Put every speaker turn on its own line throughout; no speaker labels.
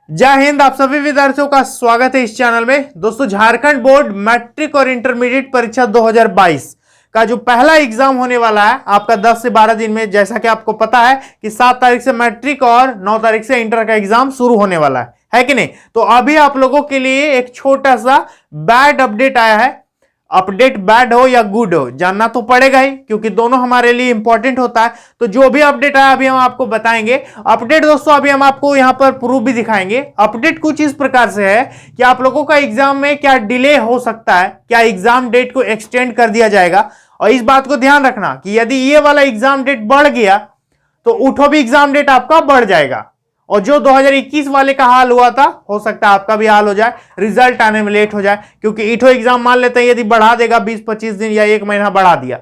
जय हिंद। आप सभी विद्यार्थियों का स्वागत है इस चैनल में। दोस्तों, झारखंड बोर्ड मैट्रिक और इंटरमीडिएट परीक्षा 2022 का जो पहला एग्जाम होने वाला है आपका 10 से 12 दिन में, जैसा कि आपको पता है कि 7 तारीख से मैट्रिक और 9 तारीख से इंटर का एग्जाम शुरू होने वाला है कि नहीं। तो अभी आप लोगों के लिए एक छोटा सा बैड अपडेट आया है। अपडेट बैड हो या गुड हो जानना तो पड़ेगा ही, क्योंकि दोनों हमारे लिए इंपॉर्टेंट होता है। तो जो भी अपडेट आया अभी हम आपको बताएंगे। अपडेट दोस्तों अभी हम आपको यहां पर प्रूफ भी दिखाएंगे। अपडेट कुछ इस प्रकार से है कि आप लोगों का एग्जाम में क्या डिले हो सकता है, क्या एग्जाम डेट को एक्सटेंड कर दिया जाएगा। और इस बात को ध्यान रखना कि यदि ये वाला एग्जाम डेट बढ़ गया तो उठो भी एग्जाम डेट आपका बढ़ जाएगा। और जो 2021 वाले का हाल हुआ था, हो सकता है आपका भी हाल हो जाए, रिजल्ट आने में लेट हो जाए। क्योंकि इठो एग्जाम मान लेते हैं यदि बढ़ा देगा 20-25 दिन या 1 महीना बढ़ा दिया,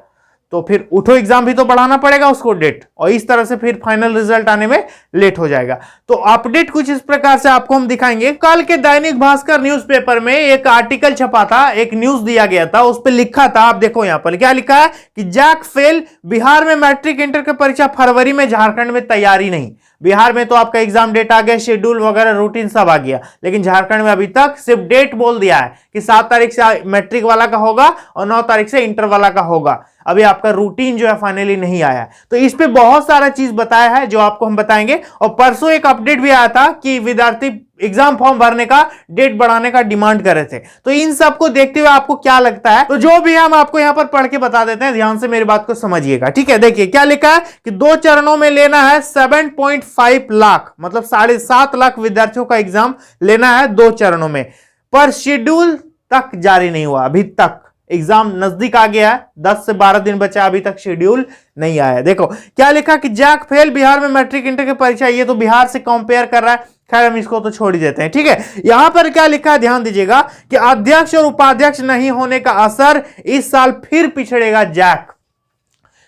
तो फिर उठो एग्जाम भी तो बढ़ाना पड़ेगा उसको डेट, और इस तरह से फिर फाइनल रिजल्ट आने में लेट हो जाएगा। तो अपडेट कुछ इस प्रकार से आपको हम दिखाएंगे। कल के दैनिक भास्कर न्यूज़पेपर में एक आर्टिकल छपा था, एक न्यूज दिया गया था, उस पर लिखा था, आप देखो यहां पर क्या लिखा है कि जैक फेल, बिहार में मैट्रिक इंटर की परीक्षा फरवरी में, झारखंड में तैयारी नहीं। बिहार में तो आपका एग्जाम डेट आ गया, शेड्यूल वगैरह रूटीन सब आ गया, लेकिन झारखंड में अभी तक सिर्फ डेट बोल दिया है कि 7 तारीख से मैट्रिक वाला का होगा और 9 तारीख से इंटर वाला का होगा। अभी आपका रूटीन जो है फाइनली नहीं आया। तो इस पे बहुत सारा चीज बताया है जो आपको हम बताएंगे। और परसों एक अपडेट भी आया था कि विद्यार्थी एग्जाम फॉर्म भरने का डेट बढ़ाने का डिमांड कर रहे थे। तो इन सब को देखते हुए आपको क्या लगता है, तो जो भी हम आपको यहां पर पढ़ के बता देते हैं, ध्यान से मेरी बात को समझिएगा, ठीक है। देखिए क्या लिखा है कि 2 चरणों में लेना है 7.5 लाख, मतलब 7.5 लाख विद्यार्थियों का एग्जाम लेना है 2 चरणों में। पर शेड्यूल तक जारी नहीं हुआ, अभी तक एग्जाम नजदीक आ गया है, 10 से 12 दिन बचा, अभी तक शेड्यूल नहीं आया। देखो क्या लिखा कि जैक फेल, बिहार में मैट्रिक इंटर की परीक्षा, ये तो बिहार से कंपेयर कर रहा है, खैर हम इसको तो छोड़ ही देते हैं, ठीक है। यहां पर क्या लिखा है ध्यान दीजिएगा कि अध्यक्ष और उपाध्यक्ष नहीं होने का असर इस साल फिर पिछड़ेगा जैक।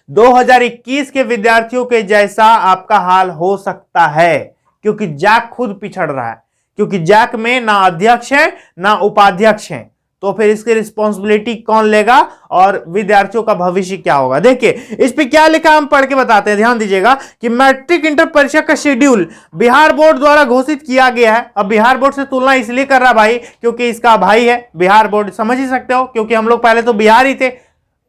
2021 के विद्यार्थियों के जैसा आपका हाल हो सकता है, क्योंकि जैक खुद पिछड़ रहा है, क्योंकि जैक में ना अध्यक्ष है ना उपाध्यक्ष है। तो फिर इसकी रिस्पॉन्सिबिलिटी कौन लेगा और विद्यार्थियों का भविष्य क्या होगा। देखिए इस पे क्या लिखा हम पढ़ के बताते हैं, ध्यान दीजिएगा कि मैट्रिक इंटर परीक्षा का शेड्यूल बिहार बोर्ड द्वारा घोषित किया गया है। अब बिहार बोर्ड से तुलना इसलिए कर रहा भाई क्योंकि इसका भाई है बिहार बोर्ड, समझ ही सकते हो, क्योंकि हम लोग पहले तो बिहार ही थे।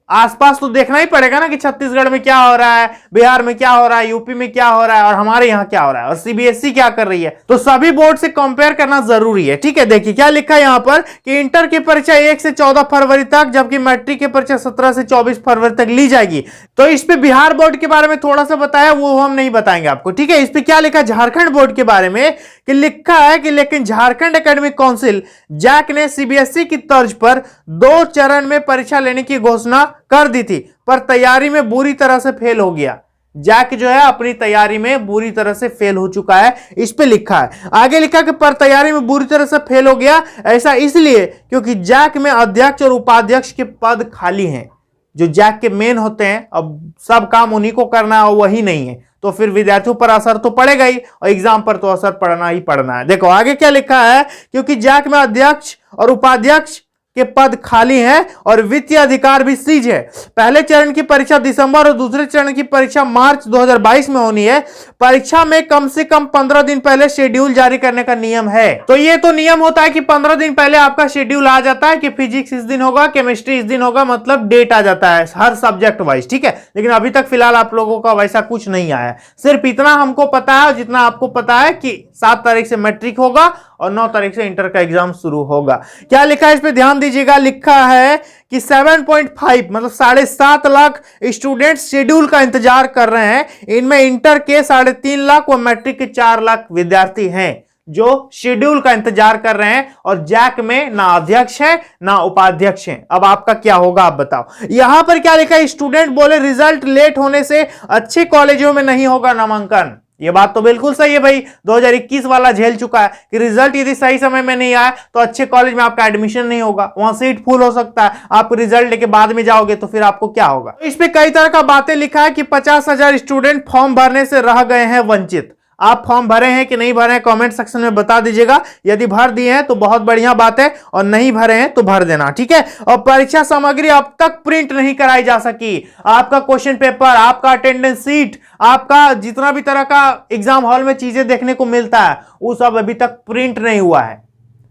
आसपास तो देखना ही पड़ेगा ना कि छत्तीसगढ़ में क्या हो रहा है, बिहार में क्या हो रहा है, यूपी में क्या हो रहा है और हमारे यहाँ क्या हो रहा है, और सीबीएसई क्या कर रही है। तो सभी बोर्ड से कंपेयर करना जरूरी है, ठीक है। देखिए क्या लिखा है यहाँ पर कि इंटर की परीक्षा 1 से 14 फरवरी तक, जबकि मैट्रिक की परीक्षा 17 से 24 फरवरी तक ली जाएगी। तो इस पे बिहार बोर्ड के बारे में थोड़ा सा बताया, वो हम नहीं बताएंगे आपको, ठीक है। इस पे क्या लिखा झारखंड बोर्ड के बारे में कि लिखा है कि लेकिन झारखंड एकेडमिक काउंसिल जैक ने सीबीएसई की तर्ज पर 2 चरण में परीक्षा लेने की घोषणा कर दी थी, पर तैयारी में बुरी तरह से फेल हो गया। जैक जो है अपनी तैयारी में बुरी तरह से फेल हो चुका है, इस पे लिखा है। आगे लिखा कि पर तैयारी में बुरी तरह से फेल हो गया, ऐसा इसलिए क्योंकि जैक में अध्यक्ष और उपाध्यक्ष के पद खाली हैं। जो जैक के मेन होते हैं, अब सब काम उन्हीं को करना है, वही नहीं है, तो फिर विद्यार्थियों पर असर तो पड़ेगा ही और एग्जाम पर तो असर पड़ना ही पड़ना है। देखो आगे क्या लिखा है, क्योंकि जैक में अध्यक्ष और उपाध्यक्ष के पद खाली हैं और वित्तीय अधिकार भी सीज है। पहले चरण की परीक्षा दिसंबर और दूसरे चरण की परीक्षा मार्च 2022 में होनी है। परीक्षा में कम से कम 15 दिन पहले शेड्यूल जारी करने का नियम है। तो ये तो नियम होता है कि 15 दिन पहले आपका शेड्यूल आ जाता है कि फिजिक्स इस दिन होगा, केमिस्ट्री इस दिन होगा, मतलब डेट आ जाता है हर सब्जेक्ट वाइज, ठीक है। लेकिन अभी तक फिलहाल आप लोगों का वैसा कुछ नहीं आया। सिर्फ इतना हमको पता है, जितना आपको पता है कि 7 तारीख से मैट्रिक होगा और 9 तारीख से इंटर का एग्जाम शुरू होगा। क्या लिखा है इस पे ध्यान दीजिएगा, लिखा है कि 7.5 मतलब 7.5 लाख स्टूडेंट शेड्यूल का इंतजार कर रहे हैं। इनमें इंटर के 3.5 लाख और मैट्रिक के 4 लाख विद्यार्थी हैं जो शेड्यूल का इंतजार कर रहे हैं, और जैक में ना अध्यक्ष है ना उपाध्यक्ष है। अब आपका क्या होगा आप बताओ। यहां पर क्या लिखा है, स्टूडेंट बोले रिजल्ट लेट होने से अच्छे कॉलेजों में नहीं होगा नामांकन। ये बात तो बिल्कुल सही है भाई, 2021 वाला झेल चुका है कि रिजल्ट यदि सही समय में नहीं आया तो अच्छे कॉलेज में आपका एडमिशन नहीं होगा, वहां सीट फुल हो सकता है। आप रिजल्ट लेके बाद में जाओगे तो फिर आपको क्या होगा। इस पे कई तरह का बातें लिखा है कि 50,000 स्टूडेंट फॉर्म भरने से रह गए हैं वंचित। आप फॉर्म भरे हैं कि नहीं भरे हैं कमेंट सेक्शन में बता दीजिएगा। यदि भर दिए हैं तो बहुत बढ़िया बात है, और नहीं भरे हैं तो भर देना, ठीक है। और परीक्षा सामग्री अब तक प्रिंट नहीं कराई जा सकी। आपका क्वेश्चन पेपर, आपका अटेंडेंस सीट, आपका जितना भी तरह का एग्जाम हॉल में चीजें देखने को मिलता है वो सब अभी तक प्रिंट नहीं हुआ है।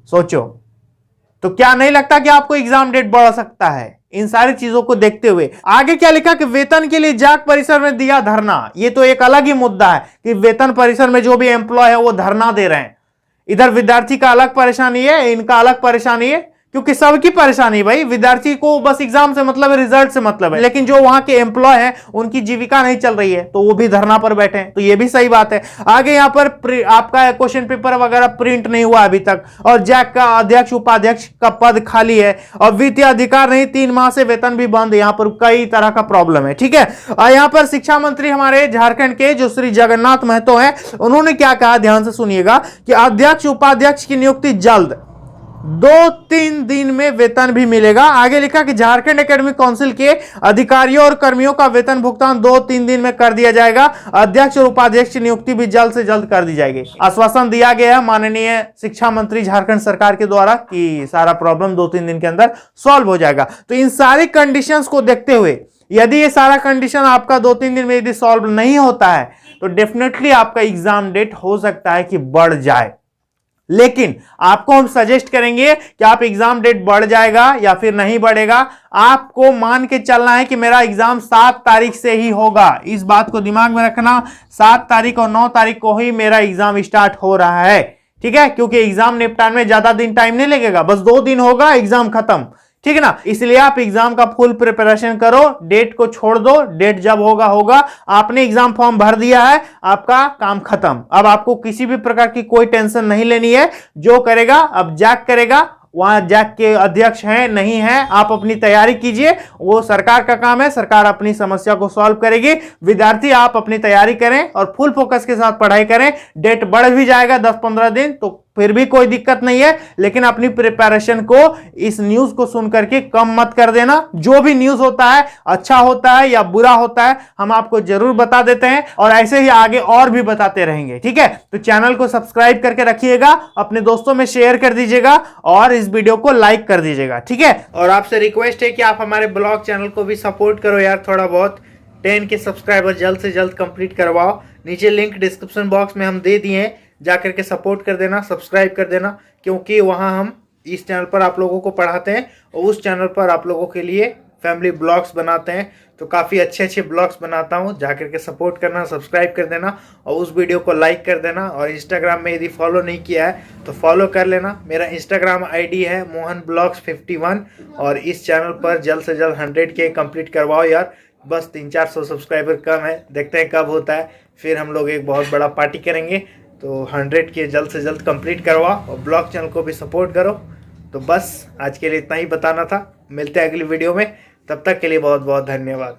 सोचो, तो क्या नहीं लगता कि आपको एग्जाम डेट बढ़ सकता है इन सारी चीजों को देखते हुए? आगे क्या लिखा कि वेतन के लिए जाक परिसर में दिया धरना। ये तो एक अलग ही मुद्दा है कि वेतन परिसर में जो भी एम्प्लॉय है वो धरना दे रहे हैं। इधर विद्यार्थी का अलग परेशानी है, इनका अलग परेशानी है, क्योंकि सबकी परेशानी भाई। विद्यार्थी को बस एग्जाम से मतलब है, रिजल्ट से मतलब है, लेकिन जो वहां के एम्प्लॉय हैं उनकी जीविका नहीं चल रही है तो वो भी धरना पर बैठे हैं, तो ये भी सही बात है। आगे यहाँ पर आपका क्वेश्चन पेपर वगैरह प्रिंट नहीं हुआ अभी तक, और जैक का अध्यक्ष उपाध्यक्ष का पद खाली है, और वित्तीय अधिकार नहीं, 3 माह से वेतन भी बंद। यहाँ पर कई तरह का प्रॉब्लम है, ठीक है। और यहाँ पर शिक्षा मंत्री हमारे झारखंड के जो श्री जगन्नाथ महतो हैं, उन्होंने क्या कहा ध्यान से सुनिएगा कि अध्यक्ष उपाध्यक्ष की नियुक्ति जल्द, 2-3 दिन में वेतन भी मिलेगा। आगे लिखा कि झारखंड एकेडमिक काउंसिल के अधिकारियों और कर्मियों का वेतन भुगतान 2-3 दिन में कर दिया जाएगा। अध्यक्ष और उपाध्यक्ष की नियुक्ति भी जल्द से जल्द कर दी जाएगी। आश्वासन दिया गया है माननीय शिक्षा मंत्री झारखंड सरकार के द्वारा कि सारा प्रॉब्लम 2-3 दिन के अंदर सॉल्व हो जाएगा। तो इन सारी कंडीशंस को देखते हुए यदि ये सारा कंडीशन आपका 2-3 दिन में यदि सॉल्व नहीं होता है तो डेफिनेटली आपका एग्जाम डेट हो सकता है कि बढ़ जाए। लेकिन आपको हम सजेस्ट करेंगे कि आप एग्जाम डेट बढ़ जाएगा या फिर नहीं बढ़ेगा, आपको मान के चलना है कि मेरा एग्जाम 7 तारीख से ही होगा। इस बात को दिमाग में रखना, 7 तारीख और 9 तारीख को ही मेरा एग्जाम स्टार्ट हो रहा है, ठीक है। क्योंकि एग्जाम निपटाने में ज्यादा दिन टाइम नहीं लगेगा, बस 2 दिन होगा एग्जाम खत्म, ठीक है ना। इसलिए आप एग्जाम का फुल प्रिपरेशन करो, डेट को छोड़ दो, डेट जब होगा होगा। आपने एग्जाम फॉर्म भर दिया है, आपका काम खत्म। अब आपको किसी भी प्रकार की कोई टेंशन नहीं लेनी है। जो करेगा अब जैक करेगा, वहां जैक के अध्यक्ष हैं नहीं है, आप अपनी तैयारी कीजिए, वो सरकार का काम है, सरकार अपनी समस्या को सॉल्व करेगी। विद्यार्थी आप अपनी तैयारी करें और फुल फोकस के साथ पढ़ाई करें। डेट बढ़ भी जाएगा 10-15 दिन तो फिर भी कोई दिक्कत नहीं है, लेकिन अपनी प्रिपरेशन को इस न्यूज को सुन करके कम मत कर देना। जो भी न्यूज होता है, अच्छा होता है या बुरा होता है, हम आपको जरूर बता देते हैं और ऐसे ही आगे और भी बताते रहेंगे, ठीक है। तो चैनल को सब्सक्राइब करके रखिएगा, अपने दोस्तों में शेयर कर दीजिएगा और इस वीडियो को लाइक कर दीजिएगा, ठीक है। और आपसे रिक्वेस्ट है कि आप हमारे ब्लॉग चैनल को भी सपोर्ट करो यार, थोड़ा बहुत। 10 के सब्सक्राइबर जल्द से जल्द कंप्लीट करवाओ। नीचे लिंक डिस्क्रिप्शन बॉक्स में हम दे दिए हैं, जाकर के सपोर्ट कर देना, सब्सक्राइब कर देना, क्योंकि वहां हम इस चैनल पर आप लोगों को पढ़ाते हैं और उस चैनल पर आप लोगों के लिए फैमिली ब्लॉग्स बनाते हैं। तो काफ़ी अच्छे ब्लॉग्स बनाता हूं, जाकर के सपोर्ट करना, सब्सक्राइब कर देना और उस वीडियो को लाइक कर देना। और इंस्टाग्राम में यदि फॉलो नहीं किया है तो फॉलो कर लेना। मेरा इंस्टाग्राम आईडी है mohanblogs51 और इस चैनल पर जल्द से जल्द 100K कंप्लीट करवाओ यार। बस 300-400 सब्सक्राइबर कम है, देखते हैं कब होता है, फिर हम लोग एक बहुत बड़ा पार्टी करेंगे। तो 100K जल्द से जल्द कंप्लीट करवाओ और ब्लॉग चैनल को भी सपोर्ट करो। तो बस आज के लिए इतना ही बताना था, मिलते हैं अगली वीडियो में, तब तक के लिए बहुत बहुत धन्यवाद।